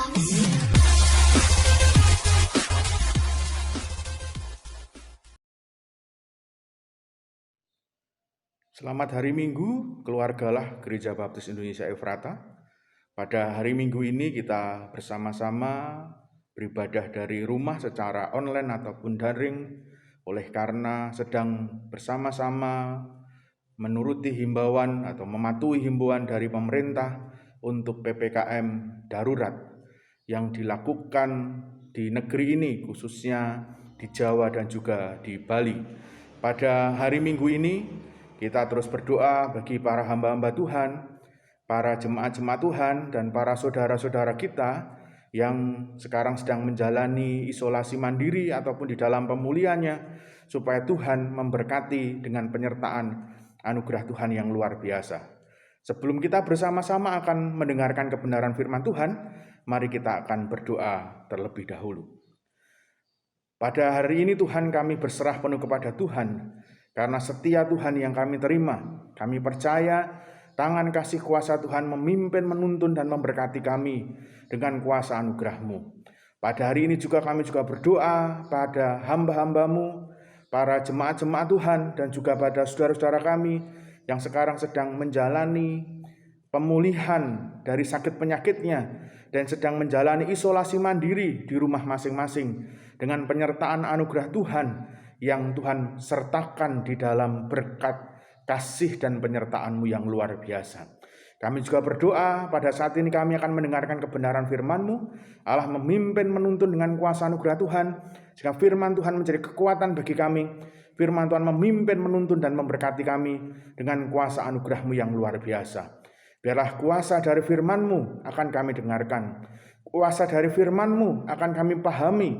Selamat hari Minggu, keluargalah Gereja Baptis Indonesia Efrata. Pada hari Minggu ini kita bersama-sama beribadah dari rumah secara online ataupun daring, oleh karena sedang bersama-sama menuruti himbauan atau mematuhi himbauan dari pemerintah untuk PPKM darurat yang dilakukan di negeri ini, khususnya di Jawa dan juga di Bali. Pada hari Minggu ini kita terus berdoa bagi para hamba-hamba Tuhan, para jemaat-jemaat Tuhan, dan para saudara-saudara kita yang sekarang sedang menjalani isolasi mandiri ataupun di dalam pemulihannya, supaya Tuhan memberkati dengan penyertaan anugerah Tuhan yang luar biasa. Sebelum kita bersama-sama akan mendengarkan kebenaran firman Tuhan, mari kita akan berdoa terlebih dahulu. Pada hari ini Tuhan, kami berserah penuh kepada Tuhan, karena setia Tuhan yang kami terima. Kami percaya tangan kasih kuasa Tuhan memimpin, menuntun, dan memberkati kami dengan kuasa anugerah-Mu. Pada hari ini juga kami berdoa pada hamba-hamba-Mu, para jemaat-jemaat Tuhan, dan juga pada saudara-saudara kami yang sekarang sedang menjalani pemulihan dari sakit penyakitnya dan sedang menjalani isolasi mandiri di rumah masing-masing dengan penyertaan anugerah Tuhan yang Tuhan sertakan di dalam berkat kasih dan penyertaan-Mu yang luar biasa. Kami juga berdoa pada saat ini kami akan mendengarkan kebenaran firman-Mu. Allah memimpin, menuntun dengan kuasa anugerah Tuhan, sehingga firman Tuhan menjadi kekuatan bagi kami. Firman Tuhan memimpin, menuntun, dan memberkati kami dengan kuasa anugerah-Mu yang luar biasa. Biarlah kuasa dari firman-Mu akan kami dengarkan. Kuasa dari firman-Mu akan kami pahami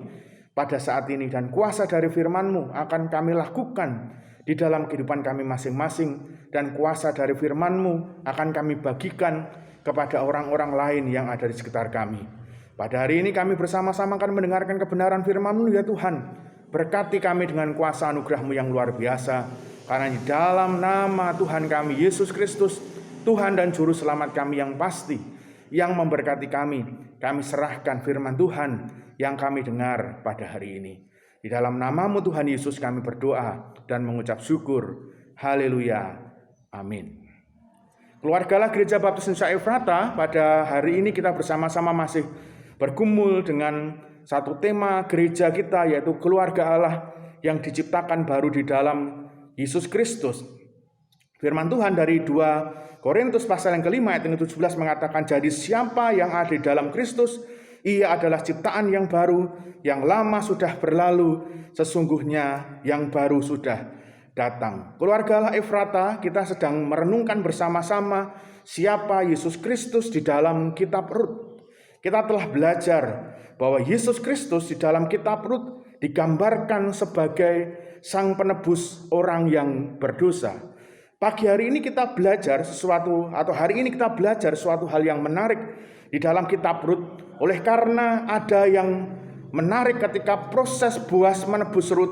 pada saat ini, dan kuasa dari firman-Mu akan kami lakukan di dalam kehidupan kami masing-masing, dan kuasa dari firman-Mu akan kami bagikan kepada orang-orang lain yang ada di sekitar kami. Pada hari ini kami bersama-sama akan mendengarkan kebenaran firman-Mu, ya Tuhan. Berkati kami dengan kuasa anugerah-Mu yang luar biasa, karena di dalam nama Tuhan kami Yesus Kristus, Tuhan dan Juru Selamat kami yang pasti, yang memberkati kami serahkan firman Tuhan yang kami dengar pada hari ini. Di dalam nama-Mu Tuhan Yesus kami berdoa dan mengucap syukur. Haleluya. Amin. Keluargalah Gereja Baptis Indonesia Efrata, pada hari ini kita bersama-sama masih bergumul dengan satu tema gereja kita, yaitu keluarga Allah yang diciptakan baru di dalam Yesus Kristus. Firman Tuhan dari 2 Korintus pasal yang kelima ayat yang ke-17 mengatakan, jadi siapa yang ada di dalam Kristus, ia adalah ciptaan yang baru, yang lama sudah berlalu, sesungguhnya yang baru sudah datang. Keluarga Allah Efrata, kita sedang merenungkan bersama-sama siapa Yesus Kristus di dalam kitab Rut. Kita telah belajar bahwa Yesus Kristus di dalam kitab Rut digambarkan sebagai sang penebus orang yang berdosa. Pagi hari ini kita belajar suatu hal yang menarik di dalam kitab Rut, oleh karena ada yang menarik ketika proses Boas menebus Rut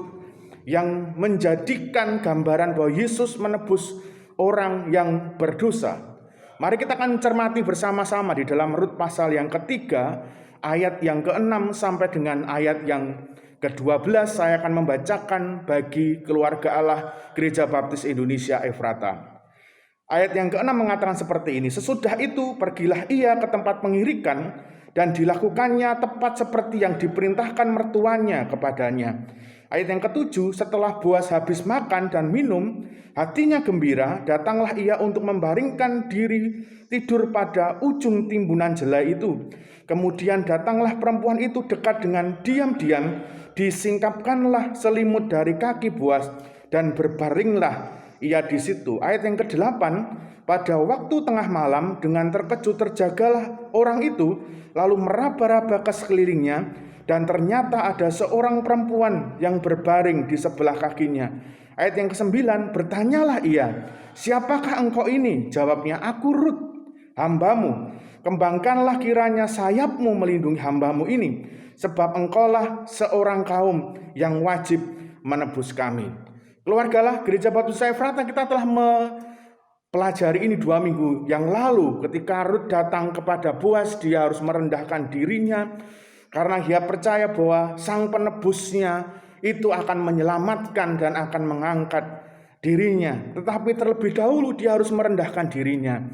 yang menjadikan gambaran bahwa Yesus menebus orang yang berdosa. Mari kita akan cermati bersama-sama di dalam Rut pasal yang ketiga, ayat yang ke-6 sampai dengan ayat yang ke-12. Saya akan membacakan bagi keluarga Allah Gereja Baptis Indonesia Efrata. Ayat yang ke-6 mengatakan seperti ini, sesudah itu pergilah ia ke tempat pengirikan, dan dilakukannya tepat seperti yang diperintahkan mertuanya kepadanya. Ayat yang ke-7, setelah Boas habis makan dan minum, hatinya gembira, datanglah ia untuk membaringkan diri tidur pada ujung timbunan jelai itu. Kemudian datanglah perempuan itu dekat dengan diam-diam, disingkapkanlah selimut dari kaki Boas, dan berbaringlah ia di situ. Ayat yang ke-8, pada waktu tengah malam dengan terkejut terjagalah orang itu, lalu meraba-raba ke sekelilingnya, dan ternyata ada seorang perempuan yang berbaring di sebelah kakinya. Ayat yang ke-9, bertanyalah ia, siapakah engkau ini? Jawabnya, aku Rut, hambamu. Kembangkanlah kiranya sayapmu melindungi hambamu ini, sebab engkaulah seorang kaum yang wajib menebus kami. Keluargalah Gereja Baptis Efrata, kita telah pelajari ini 2 minggu yang lalu. Ketika Rut datang kepada Boas, dia harus merendahkan dirinya karena dia percaya bahwa sang penebusnya itu akan menyelamatkan dan akan mengangkat dirinya. Tetapi terlebih dahulu dia harus merendahkan dirinya.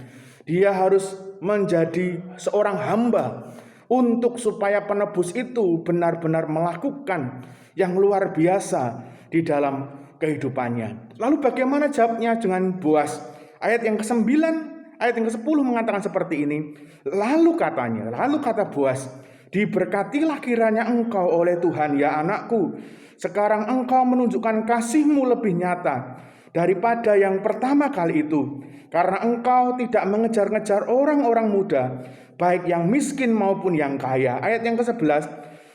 Dia harus menjadi seorang hamba untuk supaya penebus itu benar-benar melakukan yang luar biasa di dalam kehidupannya. Lalu bagaimana jawabnya dengan Boas? Ayat yang ke-9, ayat yang ke-10 mengatakan seperti ini. Lalu kata Boas, diberkatilah kiranya engkau oleh Tuhan ya anakku. Sekarang engkau menunjukkan kasih-Mu lebih nyata daripada yang pertama kali itu. Karena engkau tidak mengejar-ngejar orang-orang muda, baik yang miskin maupun yang kaya. Ayat yang ke-11,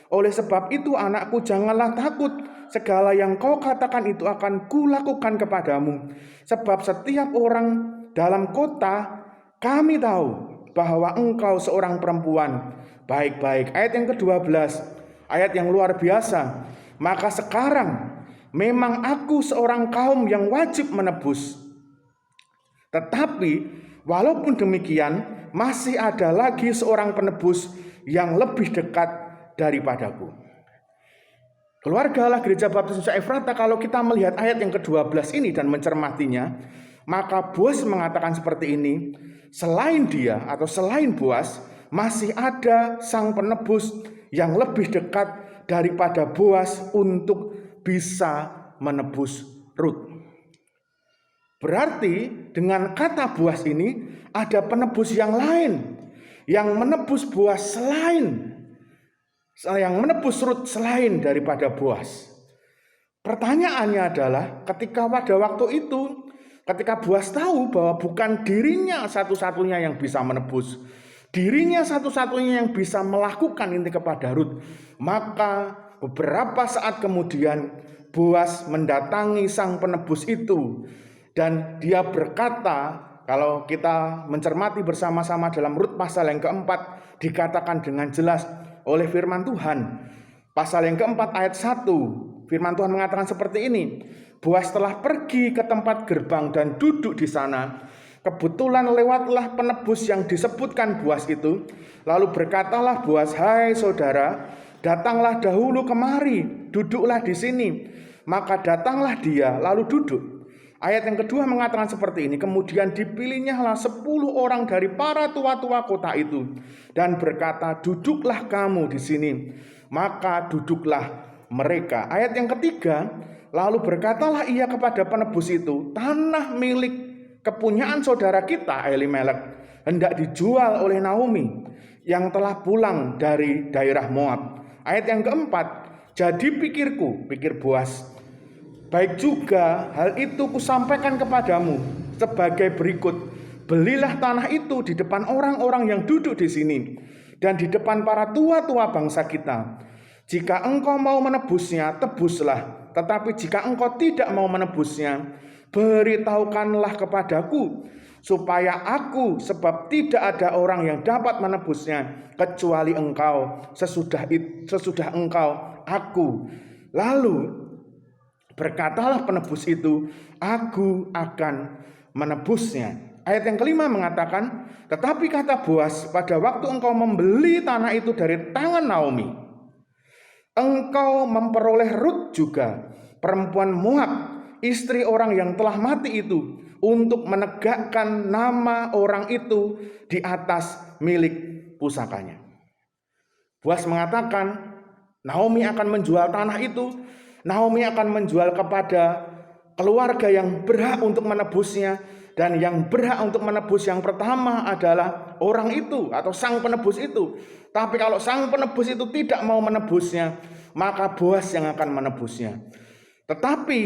oleh sebab itu anakku janganlah takut. Segala yang kau katakan itu akan kulakukan kepadamu. Sebab setiap orang dalam kota kami tahu bahwa engkau seorang perempuan baik-baik. Ayat yang ke-12, ayat yang luar biasa. Maka sekarang memang aku seorang kaum yang wajib menebus. Tetapi walaupun demikian masih ada lagi seorang penebus yang lebih dekat daripadaku. Keluarga Allah Gereja Baptis Indonesia Efrata, kalau kita melihat ayat yang ke-12 ini dan mencermatinya, maka Boas mengatakan seperti ini, selain dia atau selain Boas, masih ada sang penebus yang lebih dekat daripada Boas untuk bisa menebus Rut. Berarti dengan kata Boas ini ada penebus yang lain yang menebus Boas yang menebus Rut selain daripada Boas. Pertanyaannya adalah ketika pada waktu itu, ketika Boas tahu bahwa bukan dirinya satu-satunya yang bisa menebus, dirinya satu-satunya yang bisa melakukan ini kepada Rut, maka beberapa saat kemudian Boas mendatangi sang penebus itu dan dia berkata, kalau kita mencermati bersama-sama dalam Rut pasal yang keempat, dikatakan dengan jelas oleh firman Tuhan. Pasal yang keempat ayat 1, firman Tuhan mengatakan seperti ini. Boas telah pergi ke tempat gerbang dan duduk di sana. Kebetulan lewatlah penebus yang disebutkan Boas itu. Lalu berkatalah Boas, hai saudara, datanglah dahulu kemari, duduklah di sini. Maka datanglah dia, lalu duduk. Ayat yang kedua mengatakan seperti ini. Kemudian dipilihnya 10 orang dari para tua-tua kota itu dan berkata, duduklah kamu di sini. Maka duduklah mereka. Ayat yang ketiga, lalu berkatalah ia kepada penebus itu, tanah milik kepunyaan saudara kita Elimelek hendak dijual oleh Naomi yang telah pulang dari daerah Moab. Ayat yang keempat, jadi pikir Boas, baik juga hal itu kusampaikan kepadamu sebagai berikut. Belilah tanah itu di depan orang-orang yang duduk di sini dan di depan para tua-tua bangsa kita. Jika engkau mau menebusnya, tebuslah. Tetapi jika engkau tidak mau menebusnya, beritahukanlah kepadaku, supaya aku, sebab tidak ada orang yang dapat menebusnya kecuali engkau, sesudah engkau aku. Lalu berkatalah penebus itu, aku akan menebusnya. Ayat yang kelima mengatakan, tetapi kata Boas, pada waktu engkau membeli tanah itu dari tangan Naomi, engkau memperoleh Rut juga, perempuan Moab, istri orang yang telah mati itu, untuk menegakkan nama orang itu di atas milik pusakanya. Boas mengatakan, Naomi akan menjual tanah itu. Naomi akan menjual kepada keluarga yang berhak untuk menebusnya. Dan yang berhak untuk menebus yang pertama adalah orang itu atau sang penebus itu. Tapi kalau sang penebus itu tidak mau menebusnya, maka Boas yang akan menebusnya. Tetapi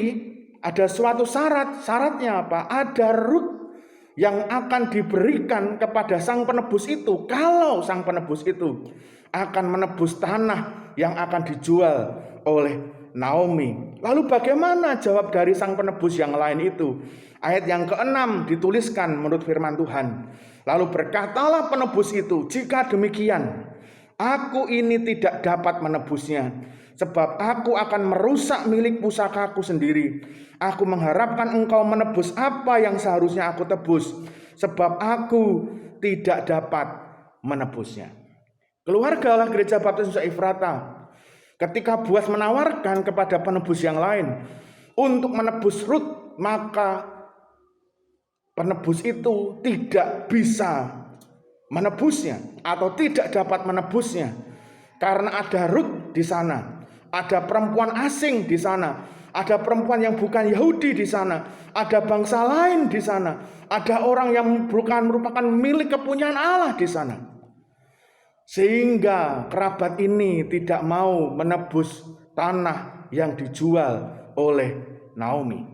ada suatu syarat. Syaratnya apa? Ada Rut yang akan diberikan kepada sang penebus itu. Kalau sang penebus itu akan menebus tanah yang akan dijual oleh Naomi. Lalu bagaimana jawab dari sang penebus yang lain itu? Ayat yang ke-6 dituliskan menurut firman Tuhan. Lalu berkatalah penebus itu, jika demikian, aku ini tidak dapat menebusnya. sebab aku akan merusak milik pusakaku sendiri. Aku mengharapkan engkau menebus apa yang seharusnya aku tebus, sebab aku tidak dapat menebusnya. Keluargalah Gereja Baptis Indonesia Efrata. Ketika Boas menawarkan kepada penebus yang lain untuk menebus Rut, maka penebus itu tidak bisa menebusnya atau tidak dapat menebusnya, karena ada Rut di sana, ada perempuan asing di sana, ada perempuan yang bukan Yahudi di sana, ada bangsa lain di sana, ada orang yang bukan merupakan milik kepunyaan Allah di sana. Sehingga kerabat ini tidak mau menebus tanah yang dijual oleh Naomi.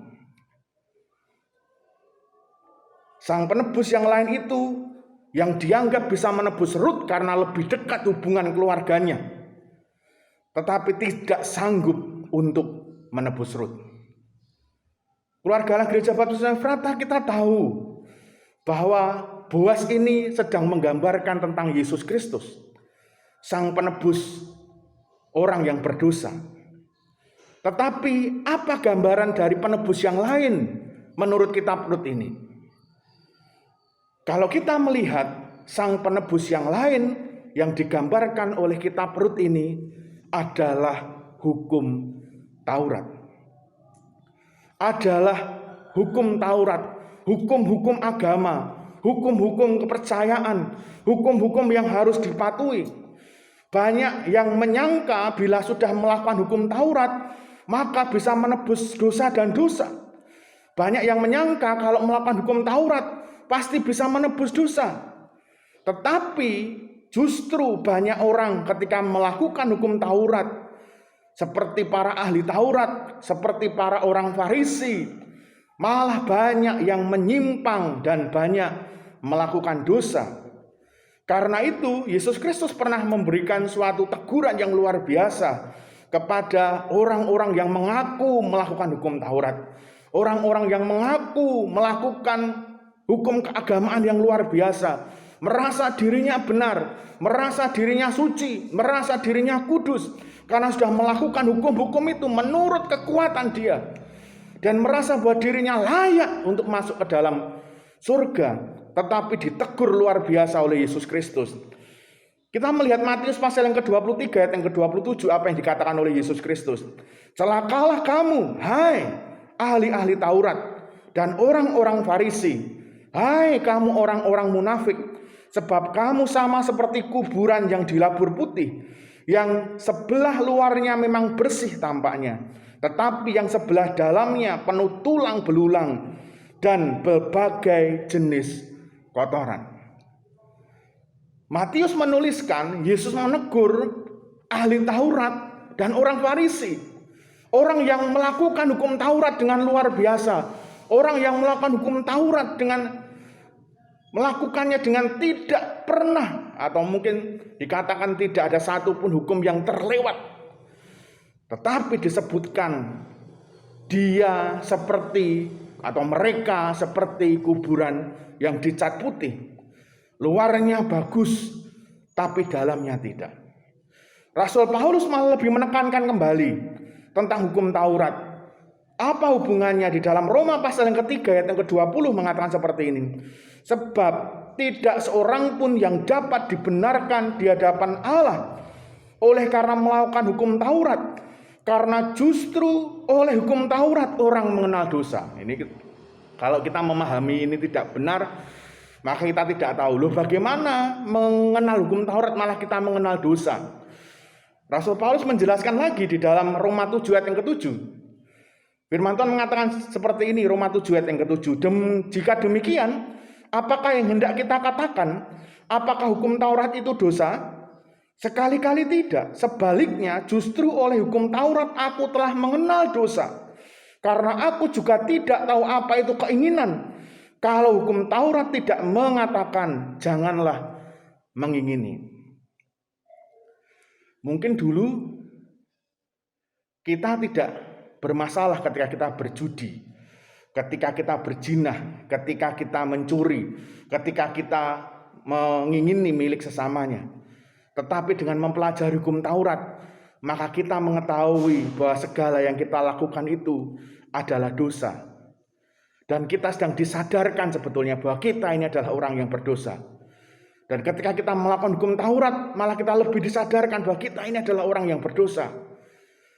Sang penebus yang lain itu yang dianggap bisa menebus Rut karena lebih dekat hubungan keluarganya, tetapi tidak sanggup untuk menebus Rut. Keluarga Gereja Baptis Efrata, kita tahu bahwa Boas ini sedang menggambarkan tentang Yesus Kristus, sang penebus orang yang berdosa. Tetapi apa gambaran dari penebus yang lain menurut kitab Rut ini? Kalau kita melihat sang penebus yang lain yang digambarkan oleh kitab Rut ini adalah hukum Taurat. Adalah hukum Taurat, hukum-hukum agama, hukum-hukum kepercayaan, hukum-hukum yang harus dipatuhi. Banyak yang menyangka bila sudah melakukan hukum Taurat, maka bisa menebus dosa dan dosa. Banyak yang menyangka kalau melakukan hukum Taurat, pasti bisa menebus dosa. Tetapi justru banyak orang ketika melakukan hukum Taurat, seperti para ahli Taurat, seperti para orang Farisi, malah banyak yang menyimpang dan banyak melakukan dosa. Karena itu Yesus Kristus pernah memberikan suatu teguran yang luar biasa kepada orang-orang yang mengaku melakukan hukum Taurat, orang-orang yang mengaku melakukan hukum keagamaan yang luar biasa, merasa dirinya benar, merasa dirinya suci, merasa dirinya kudus, karena sudah melakukan hukum-hukum itu menurut kekuatan dia, dan merasa bahwa dirinya layak untuk masuk ke dalam surga, tetapi ditegur luar biasa oleh Yesus Kristus. Kita melihat Matius pasal yang ke-23 ayat yang ke-27, apa yang dikatakan oleh Yesus Kristus. Celakalah kamu, hai ahli-ahli Taurat dan orang-orang Farisi, hai kamu orang-orang munafik, sebab kamu sama seperti kuburan yang dilabur putih, yang sebelah luarnya memang bersih tampaknya, tetapi yang sebelah dalamnya penuh tulang belulang dan berbagai jenis kotoran. Matius menuliskan Yesus menegur ahli Taurat dan orang Farisi, orang yang melakukan hukum Taurat dengan luar biasa, orang yang melakukan hukum Taurat dengan melakukannya dengan tidak pernah, atau mungkin dikatakan tidak ada satupun hukum yang terlewat. Tetapi disebutkan dia seperti, atau mereka seperti kuburan yang dicat putih. Luarnya bagus, tapi dalamnya tidak. Rasul Paulus malah lebih menekankan kembali tentang hukum Taurat. Apa hubungannya di dalam Roma pasal yang ketiga ayat yang ke-20 mengatakan seperti ini. Sebab tidak seorang pun yang dapat dibenarkan di hadapan Allah oleh karena melakukan hukum Taurat. Karena justru oleh hukum Taurat orang mengenal dosa. Ini kalau kita memahami ini tidak benar, maka kita tidak tahu loh bagaimana mengenal hukum Taurat malah kita mengenal dosa. Rasul Paulus menjelaskan lagi di dalam Roma 7 ayat yang ke-7. Firman Tuhan mengatakan seperti ini, Roma 7 ayat yang ke-7. Jika demikian, apakah yang hendak kita katakan? Apakah hukum Taurat itu dosa? Sekali-kali tidak. Sebaliknya, justru oleh hukum Taurat aku telah mengenal dosa. Karena aku juga tidak tahu apa itu keinginan. Kalau hukum Taurat tidak mengatakan, janganlah mengingini. Mungkin dulu kita tidak bermasalah ketika kita berjudi, ketika kita berzinah, ketika kita mencuri, ketika kita mengingini milik sesamanya. Tetapi dengan mempelajari hukum Taurat, maka kita mengetahui bahwa segala yang kita lakukan itu adalah dosa. Dan kita sedang disadarkan sebetulnya bahwa kita ini adalah orang yang berdosa. Dan ketika kita melakukan hukum Taurat, malah kita lebih disadarkan bahwa kita ini adalah orang yang berdosa.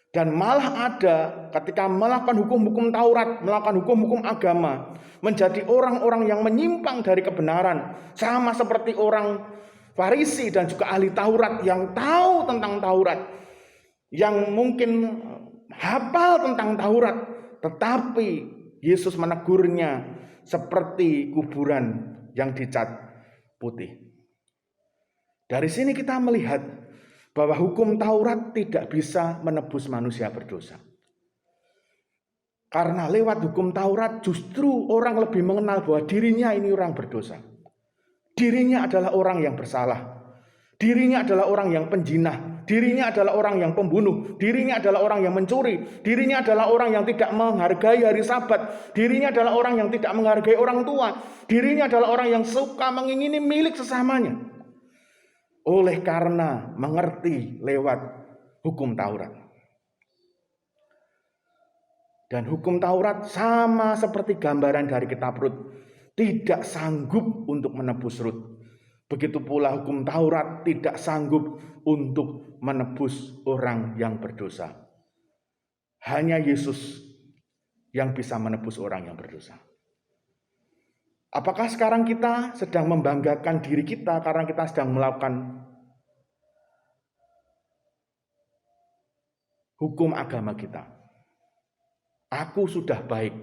Dan malah ada ketika melakukan hukum-hukum Taurat, melakukan hukum-hukum agama, menjadi orang-orang yang menyimpang dari kebenaran. Sama seperti orang Farisi dan juga ahli Taurat yang tahu tentang Taurat, yang mungkin hafal tentang Taurat, tetapi Yesus menegurnya seperti kuburan yang dicat putih. Dari sini kita melihat bahwa hukum Taurat tidak bisa menebus manusia berdosa. Karena lewat hukum Taurat justru orang lebih mengenal bahwa dirinya ini orang berdosa. Dirinya adalah orang yang bersalah. Dirinya adalah orang yang penjinah. Dirinya adalah orang yang pembunuh. Dirinya adalah orang yang mencuri. Dirinya adalah orang yang tidak menghargai hari Sabat. Dirinya adalah orang yang tidak menghargai orang tua. Dirinya adalah orang yang suka mengingini milik sesamanya. Oleh karena mengerti lewat hukum Taurat. Dan hukum Taurat sama seperti gambaran dari kitab Rut, tidak sanggup untuk menebus Rut. Begitu pula hukum Taurat tidak sanggup untuk menebus orang yang berdosa. Hanya Yesus yang bisa menebus orang yang berdosa. Apakah sekarang kita sedang membanggakan diri kita karena kita sedang melakukan hukum agama kita? Aku sudah baik.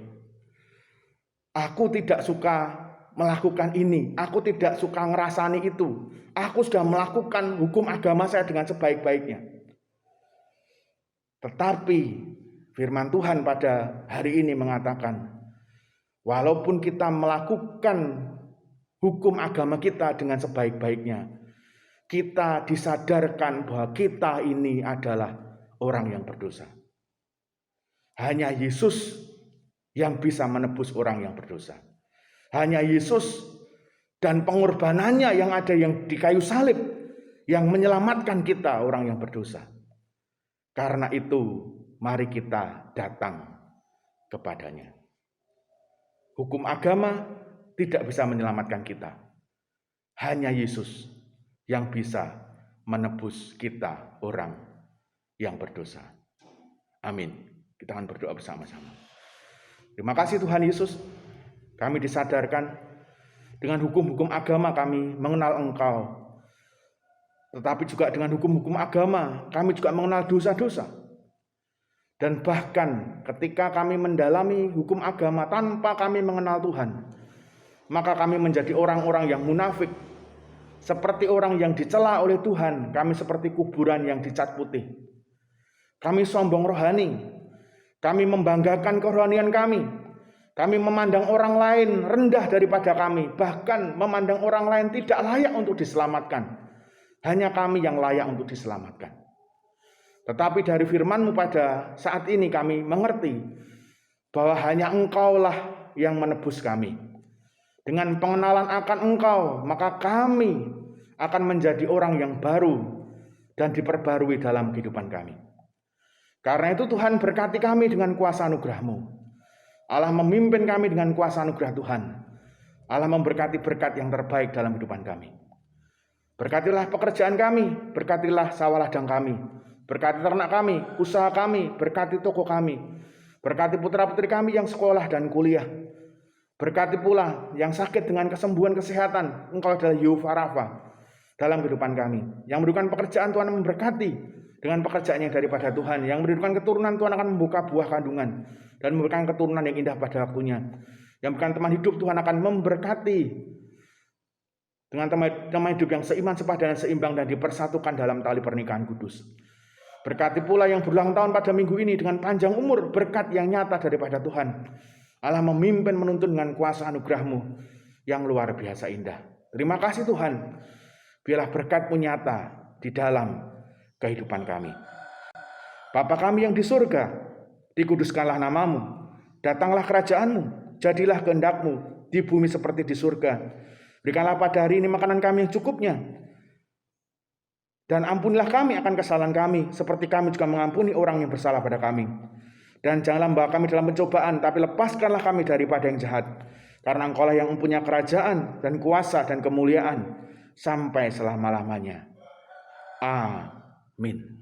Aku tidak suka melakukan ini. Aku tidak suka ngerasani itu. Aku sudah melakukan hukum agama saya dengan sebaik-baiknya. Tetapi firman Tuhan pada hari ini mengatakan, walaupun kita melakukan hukum agama kita dengan sebaik-baiknya, kita disadarkan bahwa kita ini adalah orang yang berdosa. Hanya Yesus yang bisa menebus orang yang berdosa. Hanya Yesus dan pengorbanannya yang ada yang di kayu salib yang menyelamatkan kita orang yang berdosa. Karena itu mari kita datang kepadanya. Hukum agama tidak bisa menyelamatkan kita. Hanya Yesus yang bisa menebus kita orang yang berdosa. Amin. Kita akan berdoa bersama-sama. Terima kasih Tuhan Yesus. Kami disadarkan dengan hukum-hukum agama kami mengenal Engkau. Tetapi juga dengan hukum-hukum agama kami juga mengenal dosa-dosa. Dan bahkan ketika kami mendalami hukum agama tanpa kami mengenal Tuhan, maka kami menjadi orang-orang yang munafik. Seperti orang yang dicela oleh Tuhan, kami seperti kuburan yang dicat putih. Kami sombong rohani, kami membanggakan kerohanian kami. Kami memandang orang lain rendah daripada kami, bahkan memandang orang lain tidak layak untuk diselamatkan. Hanya kami yang layak untuk diselamatkan. Tetapi dari firman-Mu pada saat ini kami mengerti bahwa hanya Engkaulah yang menebus kami. Dengan pengenalan akan Engkau, maka kami akan menjadi orang yang baru dan diperbarui dalam kehidupan kami. Karena itu Tuhan berkati kami dengan kuasa anugerah-Mu. Allah memimpin kami dengan kuasa anugerah Tuhan. Allah memberkati berkat yang terbaik dalam kehidupan kami. Berkatilah pekerjaan kami, berkatilah sawah ladang kami, berkati ternak kami, usaha kami, berkati toko kami, berkati putra-putri kami yang sekolah dan kuliah. Berkati pula yang sakit dengan kesembuhan kesehatan. Engkau adalah Yehova Rafa dalam kehidupan kami. Yang memberikan pekerjaan Tuhan memberkati dengan pekerjaan yang daripada Tuhan. Yang memberikan keturunan Tuhan akan membuka buah kandungan dan memberikan keturunan yang indah pada waktunya. Yang memberikan teman hidup Tuhan akan memberkati dengan teman hidup yang seiman, sepadan, dan seimbang dan dipersatukan dalam tali pernikahan kudus. Berkati pula yang berulang tahun pada minggu ini dengan panjang umur, berkat yang nyata daripada Tuhan. Allah memimpin menuntun dengan kuasa anugerah-Mu yang luar biasa indah. Terima kasih Tuhan. Biarlah berkat-Mu nyata di dalam kehidupan kami. Bapa kami yang di surga, dikuduskanlah nama-Mu. Datanglah kerajaan-Mu, jadilah kehendak-Mu di bumi seperti di surga. Berikanlah pada hari ini makanan kami yang cukupnya. Dan ampunilah kami akan kesalahan kami, seperti kami juga mengampuni orang yang bersalah pada kami. Dan janganlah membawa kami dalam pencobaan, tapi lepaskanlah kami daripada yang jahat. Karena Engkaulah yang mempunyai kerajaan dan kuasa dan kemuliaan sampai selama-lamanya. Amin.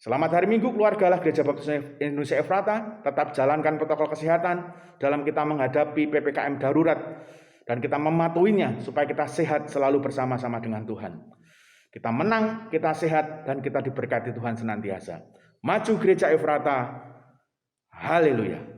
Selamat hari Minggu, keluargalah Gereja Baptis Indonesia Ephrata. Tetap jalankan protokol kesehatan dalam kita menghadapi PPKM darurat. Dan kita mematuhinya supaya kita sehat selalu bersama-sama dengan Tuhan. Kita menang, kita sehat, dan kita diberkati Tuhan senantiasa. Maju Gereja Ephrata. Haleluya.